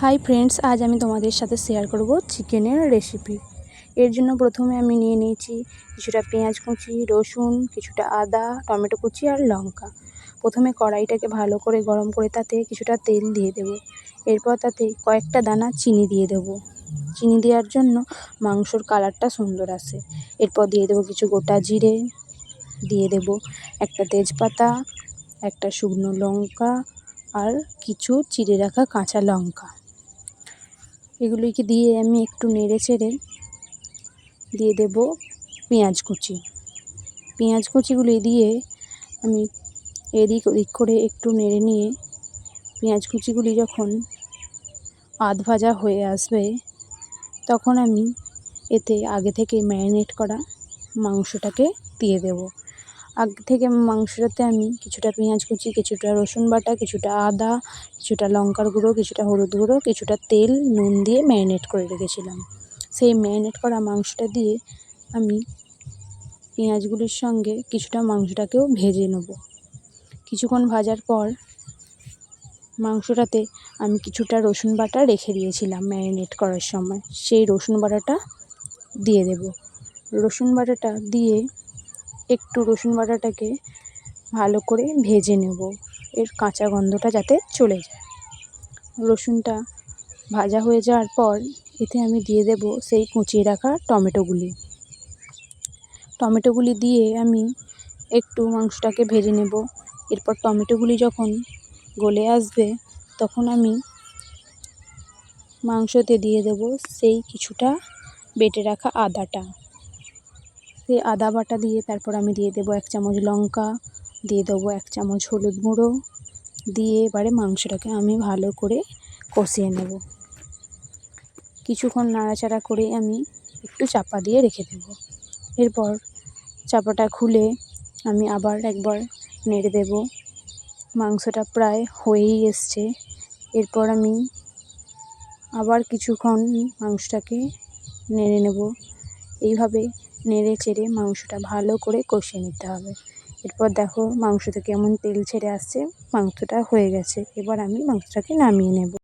Hi friends, আজ আমি তোমাদের সাথে শেয়ার করব চিকেনের রেসিপি। এর জন্য প্রথমে আমি নিয়ে নিয়েছি কিছুটা পেঁয়াজ কুচি, রসুন, কিছুটা আদা, টমেটো কুচি আর লঙ্কা। প্রথমে কড়াইটাকে ভালো করে গরম করে তাতে কিছুটা তেল দিয়ে দেব। এরপর তাতে কয়েকটা দানা চিনি দিয়ে দেব। চিনি দেওয়ার জন্য মাংসর কালারটা সুন্দর আসে। এরপর দিয়ে দেবো কিছু গোটা জিরে, দিয়ে দেব একটা তেজপাতা, একটা শুকনো লঙ্কা আর কিছু চিড়ে রাখা কাঁচা লঙ্কা। এগুলিকে দিয়ে আমি একটু নেড়ে চেড়ে দিয়ে দেব পেঁয়াজ কুচি। পেঁয়াজ কুচিগুলি দিয়ে আমি এদিক ওদিক করে একটু নেড়ে নিয়ে পেঁয়াজ কুচিগুলি যখন আধ ভাজা হয়ে আসবে তখন আমি এতে আগে থেকে ম্যারিনেট করা মাংসটাকে দিয়ে দেব। আগে থেকে মাংসটাতে আমি কিছুটা পেঁয়াজ কুচি, কিছুটা রসুন বাটা, কিছুটা আদা, কিছুটা লঙ্কার গুঁড়ো, কিছুটা হলুদ গুঁড়ো, কিছুটা তেল, নুন দিয়ে ম্যারিনেট করে রেখেছিলাম। সেই ম্যারিনেট করা মাংসটা দিয়ে আমি পেঁয়াজগুলির সঙ্গে কিছুটা মাংসটাকেও ভেজে নেব। কিছুক্ষণ ভাজার পর মাংসটাতে আমি কিছুটা রসুন বাটা রেখে দিয়েছিলাম ম্যারিনেট করার সময়, সেই রসুন বাটাটা দিয়ে দেব। রসুন বাটাটা দিয়ে একটু রসুন বাটাটাকে ভালো করে ভেজে নেব, এর কাঁচা গন্ধটা যাতে চলে যায়। রসুনটা ভাজা হয়ে যাওয়ার পর এতে আমি দিয়ে দেব সেই কুচিয়ে রাখা টমেটোগুলি দিয়ে আমি একটু মাংসটাকে ভেজে নেব। এরপর টমেটোগুলি যখন গলে আসবে তখন আমি মাংসতে দিয়ে দেব সেই কিছুটা বেটে রাখা আদাটা। সেই আদা বাটা দিয়ে তারপর আমি দিয়ে দেবো 1 চামচ লঙ্কা, দিয়ে দেবো 1 চামচ হলুদ গুঁড়ো, দিয়ে এবারে মাংসটাকে আমি ভালো করে কষিয়ে নেব। কিছুক্ষণ নাড়াচাড়া করে আমি একটু চাপা দিয়ে রেখে দেব। এরপর চাপাটা খুলে আমি আবার একবার নেড়ে দেব। মাংসটা প্রায় হয়েই এসছে। এরপর আমি আবার কিছুক্ষণ মাংসটাকে নেড়ে নেব। এইভাবে নেড়ে চেড়ে মাংসটা ভালো করে কষিয়ে নিতে হবে। এরপর দেখো মাংস থেকে কেমন তেল ছেড়ে আসছে, মাংসটা হয়ে গেছে। এবার আমি মাংসটাকে নামিয়ে নেব।